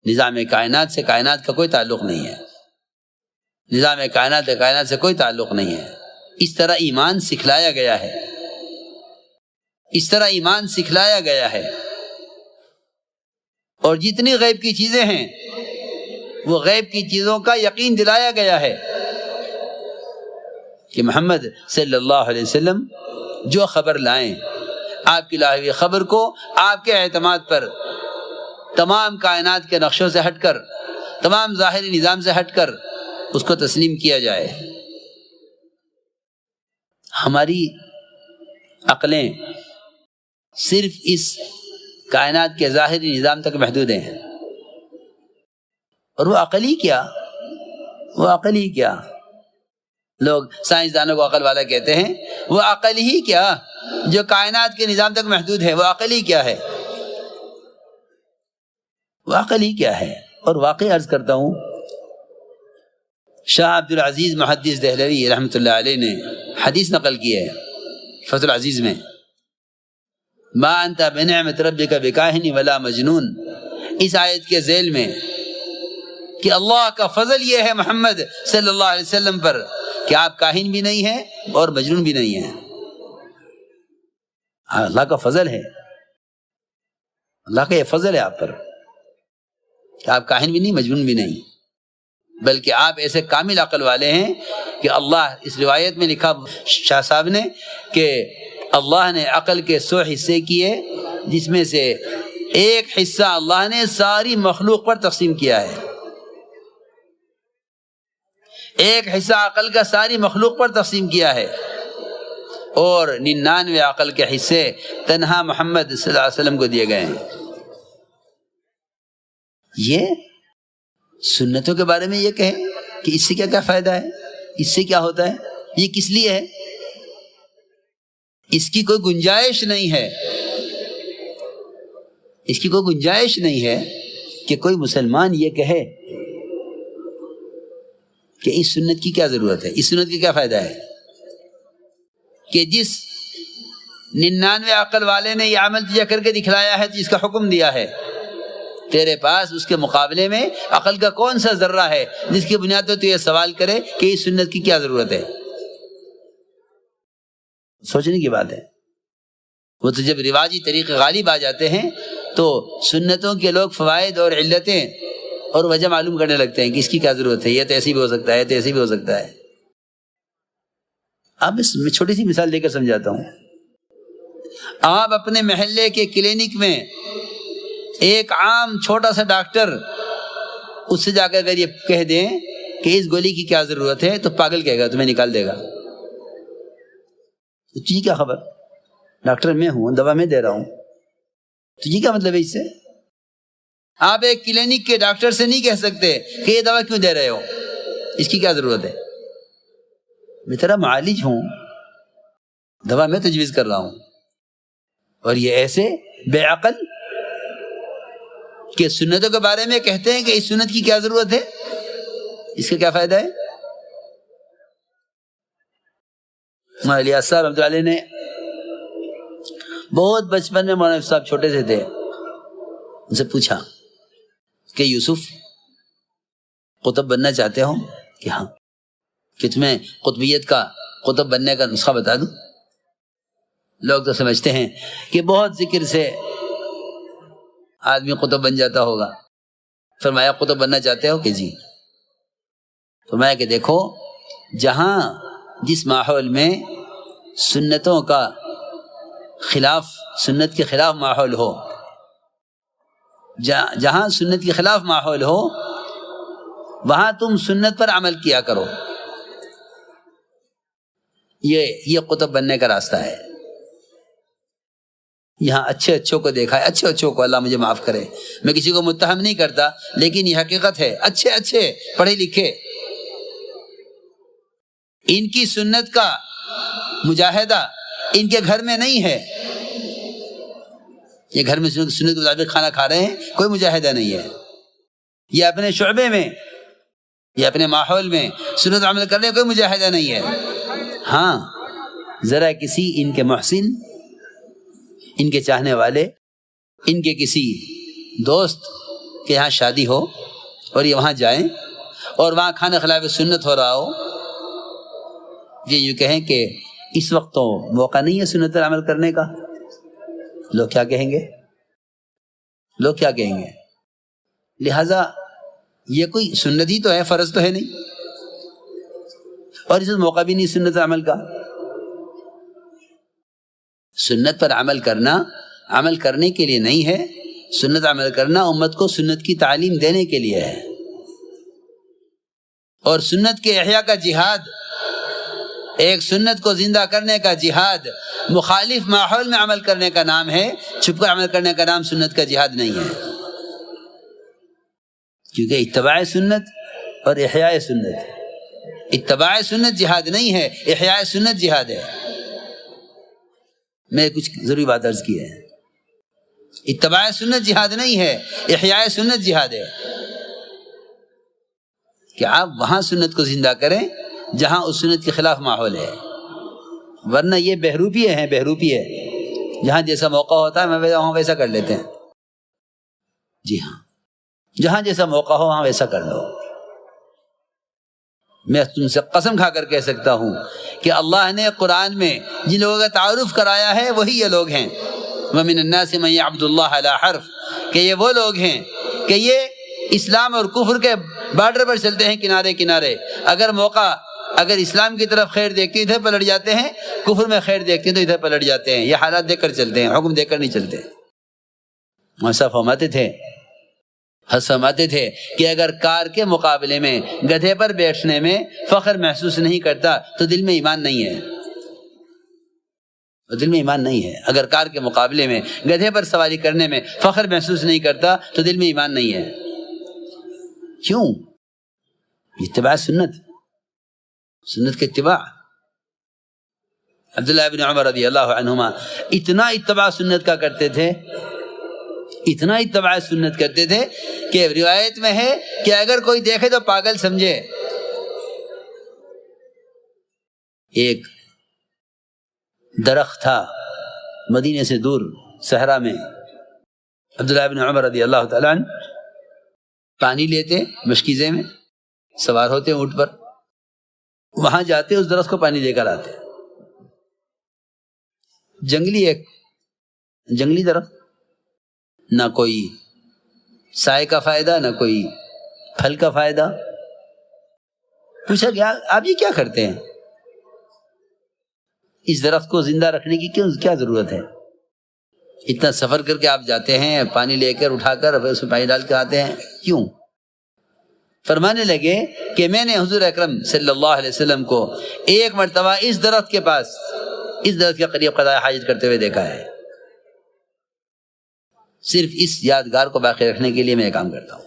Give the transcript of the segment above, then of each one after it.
نظام کائنات سے کائنات کا کوئی تعلق نہیں ہے، نظام کائنات سے کائنات سے کوئی تعلق نہیں ہے۔ اس طرح ایمان سکھلایا گیا ہے، اس طرح ایمان سکھلایا گیا ہے۔ اور جتنی غیب کی چیزیں ہیں وہ غیب کی چیزوں کا یقین دلایا گیا ہے کہ محمد صلی اللہ علیہ وسلم جو خبر لائیں، آپ کی لائی ہوئی خبر کو آپ کے اعتماد پر تمام کائنات کے نقشوں سے ہٹ کر، تمام ظاہری نظام سے ہٹ کر اس کو تسلیم کیا جائے۔ ہماری عقلیں صرف اس کائنات کے ظاہری نظام تک محدود ہیں، اور وہ عقل ہی کیا، وہ عقل ہی کیا۔ لوگ سائنسدانوں کو عقل والا کہتے ہیں، وہ عقل ہی کیا جو کائنات کے نظام تک محدود ہے، وہ عقل ہی کیا ہے، وہ عقل ہی کیا ہے۔ اور واقعی عرض کرتا ہوں، شاہ عبد العزیز محدث دہلوی رحمۃ اللہ علیہ نے حدیث نقل کی ہے فتح العزیز میں، ما انت بنعمت ربک بکاہن ولا مجنون، اس آیت کے ذیل میں کہ اللہ کا فضل یہ ہے محمد صلی اللہ علیہ وسلم پر کہ آپ کاہن بھی نہیں ہیں اور مجنون بھی نہیں ہیں۔ اللہ کا فضل ہے، اللہ کا یہ فضل ہے آپ پر کہ آپ کاہن بھی نہیں، مجنون بھی نہیں، بلکہ آپ ایسے کامل عقل والے ہیں کہ اللہ، اس روایت میں لکھا شاہ صاحب نے کہ اللہ نے عقل کے 100 حصے کیے، جس میں سے ایک حصہ اللہ نے ساری مخلوق پر تقسیم کیا ہے، ایک حصہ عقل کا ساری مخلوق پر تقسیم کیا ہے، اور 99 عقل کے حصے تنہا محمد صلی اللہ علیہ وسلم کو دیے گئے ہیں۔ یہ سنتوں کے بارے میں یہ کہیں کہ اس سے کیا کیا فائدہ ہے، اس سے کیا ہوتا ہے، یہ کس لیے ہے، اس کی کوئی گنجائش نہیں ہے، اس کی کوئی گنجائش نہیں ہے کہ کوئی مسلمان یہ کہے کہ اس سنت کی کیا ضرورت ہے، اس سنت کی کیا فائدہ ہے، کہ جس 99 عقل والے نے یہ عمل تجھے کر کے دکھلایا ہے، جس کا حکم دیا ہے، تیرے پاس اس کے مقابلے میں عقل کا کون سا ذرہ ہے جس کی بنیاد پر تو یہ سوال کرے کہ اس سنت کی کیا ضرورت ہے۔ سوچنے کی بات ہے۔ وہ تو جب رواجی طریقے غالب آ جاتے ہیں تو سنتوں کے لوگ فوائد اور علتیں اور وجہ معلوم کرنے لگتے ہیں کہ اس کی کیا ضرورت ہے، یہ تو ایسی بھی ہو سکتا ہے، تو ایسی بھی ہو سکتا ہے۔ اب میں چھوٹی سی مثال دے کر سمجھاتا ہوں۔ آپ اپنے محلے کے کلینک میں ایک عام چھوٹا سا ڈاکٹر، اس سے جا کر اگر یہ کہہ دیں کہ اس گولی کی کیا ضرورت ہے، تو پاگل کہے گا، تمہیں نکال دے گا۔ تجھے کیا خبر، ڈاکٹر میں ہوں، دوا میں دے رہا ہوں، تجھے کیا مطلب ہے اس سے؟ آپ ایک کلینک کے ڈاکٹر سے نہیں کہہ سکتے کہ یہ دوا کیوں دے رہے ہو، اس کی کیا ضرورت ہے، میں تیرا معالج ہوں، دوا میں تجویز کر رہا ہوں۔ اور یہ ایسے بے عقل کہ سنتوں کے بارے میں کہتے ہیں کہ اس سنت کی کیا ضرورت ہے، اس کا کیا فائدہ ہے۔ مولانا صاحب رحمۃ اللہ علیہ نے بہت بچپن میں، مولانا صاحب چھوٹے سے تھے، ان سے پوچھا کہ یوسف قطب بننا چاہتے ہو؟ کہ ہاں۔ کہ تمہیں قطبیت کا، قطب بننے کا نسخہ بتا دوں؟ لوگ تو سمجھتے ہیں کہ بہت ذکر سے آدمی قطب بن جاتا ہوگا۔ فرمایا قطب بننا چاہتے ہو؟ کہ جی۔ فرمایا کہ دیکھو، جہاں جس ماحول میں سنتوں کا خلاف، سنت کے خلاف ماحول ہو، جہاں سنت کے خلاف ماحول ہو، وہاں تم سنت پر عمل کیا کرو۔ یہ قطب بننے کا راستہ ہے۔ یہاں اچھے اچھوں کو دیکھا ہے، اچھے اچھوں کو، اللہ مجھے معاف کرے، میں کسی کو متہم نہیں کرتا، لیکن یہ حقیقت ہے، اچھے اچھے پڑھے لکھے، ان کی سنت کا مجاہدہ ان کے گھر میں نہیں ہے۔ یہ گھر میں سنت کے مطابق کھانا کھا رہے ہیں، کوئی مجاہدہ نہیں ہے۔ یہ اپنے شعبے میں، یہ اپنے ماحول میں سنت عمل کر رہے ہیں، کوئی مجاہدہ نہیں ہے۔ ہاں، ذرا کسی ان کے محسن، ان کے چاہنے والے، ان کے کسی دوست کہ یہاں شادی ہو اور یہ وہاں جائیں اور وہاں کھانا خلاف سنت ہو رہا ہو، یہ یوں کہیں کہ اس وقت تو موقع نہیں ہے سنت پر عمل کرنے کا، لوگ کیا کہیں گے؟ لوگ کیا کہیں گے؟ لہذا یہ کوئی سنت ہی تو ہے، فرض تو ہے نہیں، اور اس وقت موقع بھی نہیں سنت پر عمل کا۔ سنت پر عمل کرنا عمل کرنے کے لیے نہیں ہے، سنت عمل کرنا امت کو سنت کی تعلیم دینے کے لیے ہے، اور سنت کے احیاء کا جہاد، ایک سنت کو زندہ کرنے کا جہاد مخالف ماحول میں عمل کرنے کا نام ہے، چھپ کر عمل کرنے کا نام سنت کا جہاد نہیں ہے، کیونکہ اتباع سنت اور احیاء سنت، اتباع سنت جہاد نہیں ہے، احیاء سنت جہاد ہے۔ میں کچھ ضروری بات عرض کی ہے، اتباع سنت جہاد نہیں ہے، احیاء سنت جہاد ہے، کہ آپ وہاں سنت کو زندہ کریں جہاں اس سنت کے خلاف ماحول ہے، ورنہ یہ بہروپیے ہیں، بہروپیے، جہاں جیسا موقع ہوتا ہے وہاں ویسا کر لیتے ہیں۔ جی ہاں، جہاں جیسا موقع ہو وہاں ویسا کر لو۔ میں تم سے قسم کھا کر کہہ سکتا ہوں کہ اللہ نے قرآن میں جن لوگوں کا تعارف کرایا ہے وہی یہ لوگ ہیں، وَمِنَ النَّاسِ مَن يَعْبُدُ اللَّهَ عَلَىٰ حَرْفٍ، کہ یہ وہ لوگ ہیں کہ یہ اسلام اور کفر کے بارڈر پر چلتے ہیں، کنارے کنارے، اگر اسلام کی طرف خیر دیکھتے ہیں ادھر پلٹ جاتے ہیں، کفر میں خیر دیکھتے ہیں تو ادھر پلٹ جاتے ہیں، یہ حالات دیکھ کر چلتے ہیں، حکم دیکھ کر نہیں چلتے۔ ایسا فرماتے تھے کہ اگر کار کے مقابلے میں گدھے پر بیٹھنے میں فخر محسوس نہیں کرتا تو دل میں ایمان نہیں ہے، دل میں ایمان نہیں ہے۔ اگر کار کے مقابلے میں گدھے پر سواری کرنے میں فخر محسوس نہیں کرتا تو دل میں ایمان نہیں ہے۔ کیوں؟ اتباع سنت، سنت کے اتباع۔ عبداللہ ابن عمر رضی اللہ عنہما اتنا اتباع سنت کا کرتے تھے، اتنا اتباع سنت کرتے تھے کہ روایت میں ہے کہ اگر کوئی دیکھے تو پاگل سمجھے۔ ایک درخت تھا مدینے سے دور صحرا میں، عبداللہ ابن عمر رضی اللہ تعالیٰ عنہ پانی لیتے مشکیزے میں، سوار ہوتے اونٹ پر، وہاں جاتے اس درخت کو پانی دے کر آتے۔ جنگلی درخت، نہ کوئی سائے کا فائدہ نہ کوئی پھل کا فائدہ۔ پوچھا کہ آپ یہ کیا کرتے ہیں؟ اس درخت کو زندہ رکھنے کی کیا ضرورت ہے؟ اتنا سفر کر کے آپ جاتے ہیں، پانی لے کر اٹھا کر اس میں پانی ڈال کے آتے ہیں، کیوں؟ فرمانے لگے کہ میں نے حضور اکرم صلی اللہ علیہ وسلم کو ایک مرتبہ اس درخت کے پاس، اس درخت کے قریب قضاء حاجت کرتے ہوئے دیکھا ہے۔ صرف اس یادگار کو باقی رکھنے کے لیے میں یہ کام کرتا ہوں۔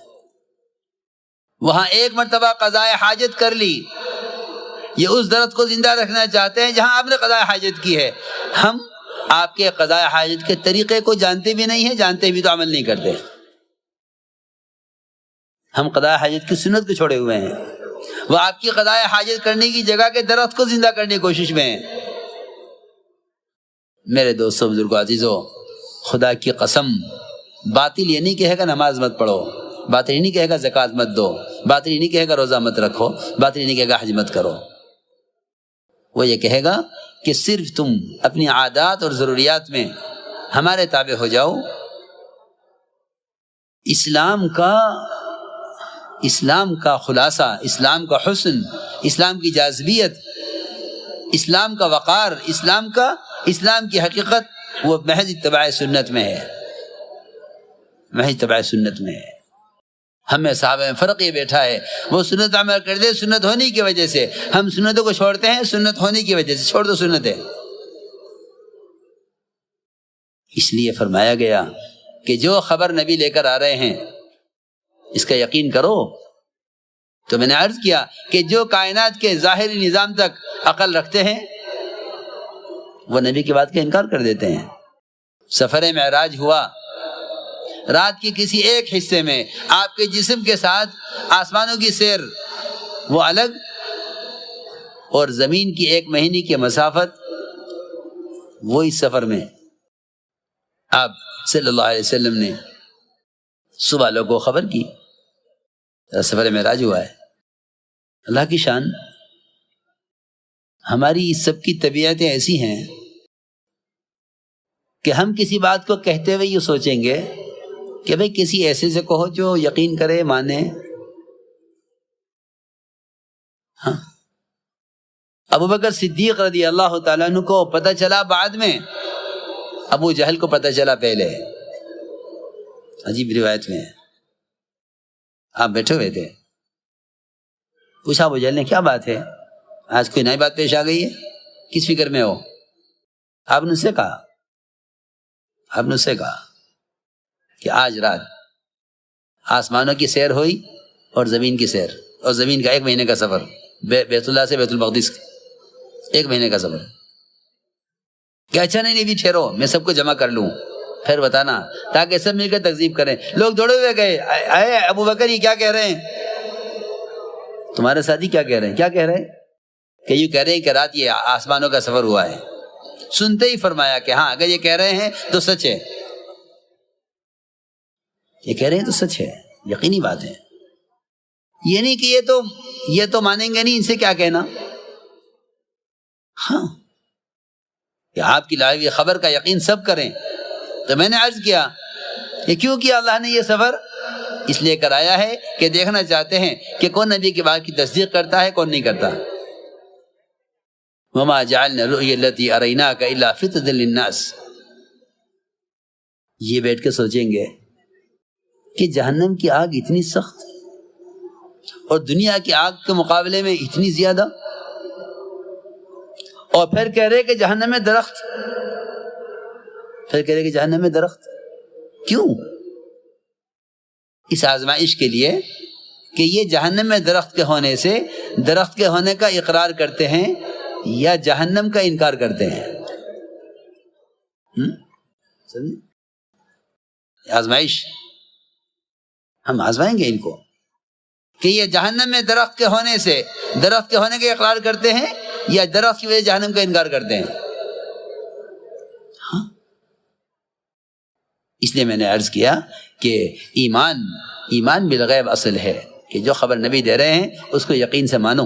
وہاں ایک مرتبہ قضاء حاجت کر لی، یہ اس درخت کو زندہ رکھنا چاہتے ہیں جہاں آپ نے قضاء حاجت کی ہے۔ ہم آپ کے قضاء حاجت کے طریقے کو جانتے بھی نہیں ہیں، جانتے بھی تو عمل نہیں کرتے۔ ہم قضاء حاجت کی سنت کو چھوڑے ہوئے ہیں، وہ آپ کی قضاء حاجت کرنے کی جگہ کے درخت کو زندہ کرنے کی کوشش میں ہیں۔ میرے دوستوں، بزرگوں، عزیزوں، خدا کی قسم، باطل یہ نہیں کہے گا نماز مت پڑھو، باطل یہ نہیں کہے گا زکوٰۃ مت دو، باطل یہ نہیں کہے گا روزہ مت رکھو، باطل یہ نہیں کہے گا حج مت کرو۔ وہ یہ کہے گا کہ صرف تم اپنی عادات اور ضروریات میں ہمارے تابع ہو جاؤ۔ اسلام کا خلاصہ، اسلام کا حسن، اسلام کی جاذبیت، اسلام کا وقار، اسلام کی حقیقت وہ محض اتباع سنت میں ہے، محض اتباع سنت میں ہے۔ ہمیں صحابہ میں فرق یہ بیٹھا ہے، وہ سنت عمل کرتے سنت ہونے کی وجہ سے، ہم سنتوں کو چھوڑتے ہیں سنت ہونے کی وجہ سے۔ چھوڑ دو سنت ہے۔ اس لیے فرمایا گیا کہ جو خبر نبی لے کر آ رہے ہیں اس کا یقین کرو۔ تو میں نے عرض کیا کہ جو کائنات کے ظاہری نظام تک عقل رکھتے ہیں وہ نبی کی بات کا انکار کر دیتے ہیں۔ سفر معراج ہوا، رات کے کسی ایک حصے میں آپ کے جسم کے ساتھ آسمانوں کی سیر وہ الگ، اور زمین کی 1 مہینے کی مسافت وہ اس سفر میں آپ صلی اللہ علیہ وسلم نے صبح لوگوں کو خبر کی سفر معراج ہوا ہے. اللہ کی شان. ہماری سب کی طبیعتیں ایسی ہیں کہ ہم کسی بات کو کہتے ہوئے یہ سوچیں گے کہ بھئی کسی ایسے سے کہو جو یقین کرے، مانے. ہاں، ابو بکر صدیق رضی اللہ تعالیٰ عنہ کو پتہ چلا بعد میں، ابو جہل کو پتہ چلا پہلے. عجیب روایت میں آپ بیٹھے ہوئے تھے، پوچھا ابو جہل نے کیا بات ہے، آج کوئی نئی بات پیش آ گئی ہے، کس فکر میں ہو؟ آپ نے اس سے کہا کہ آج رات آسمانوں کی سیر ہوئی اور زمین کی سیر، اور زمین کا 1 مہینے کا سفر، بیت اللہ سے بیت المقدس 1 مہینے کا سفر. کہ اچھا نہیں بھی ٹھہرو میں سب کو جمع کر لوں پھر بتانا، تاکہ سب مل کر تکذیب کریں. لوگ دوڑے ہوئے گئے، اے ابو بکر یہ کیا کہہ رہے ہیں، تمہارے ساتھی کیا کہہ رہے ہیں؟ کیا کہہ رہے ہیں؟ کہ یہ کہہ رہے ہیں کہ رات یہ آسمانوں کا سفر ہوا ہے. سنتے ہی فرمایا کہ ہاں اگر یہ کہہ رہے ہیں تو سچ ہے، یہ کہہ رہے ہیں تو سچ ہے، یقینی بات ہے. یہ نہیں کہ یہ تو مانیں گے نہیں، ان سے کیا کہنا. ہاں کہ آپ کی لائی ہوئی خبر کا یقین سب کریں. تو میں نے عرض کیا کہ کیوں کیا اللہ نے یہ سفر؟ اس لیے کرایا ہے کہ دیکھنا چاہتے ہیں کہ کون نبی کی بات کی تصدیق کرتا ہے، کون نہیں کرتا. وما جعلنا الرؤيا التي أريناك إلا فتنة للناس. یہ بیٹھ کے سوچیں گے کہ جہنم کی آگ اتنی سخت اور دنیا کی آگ کے مقابلے میں اتنی زیادہ، اور پھر کہہ رہے کہ جہنم میں درخت، کیوں؟ اس آزمائش کے لیے کہ یہ جہنم میں درخت کے ہونے کا اقرار کرتے ہیں یا جہنم کا انکار کرتے ہیں. آزمائش ہم آزمائیں گے ان کو کہ یہ جہنم میں درخت کے ہونے کا اقرار کرتے ہیں یا درخت کی وجہ جہنم کا انکار کرتے ہیں. ہاں، اس لیے میں نے عرض کیا کہ ایمان بالغیب اصل ہے کہ جو خبر نبی دے رہے ہیں اس کو یقین سے مانو،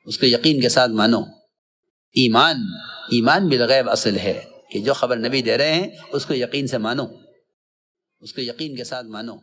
اس کو یقین کے ساتھ مانو. ایمان بالغیب اصل ہے کہ جو خبر نبی دے رہے ہیں اس کو یقین سے مانو، اس کو یقین کے ساتھ مانو.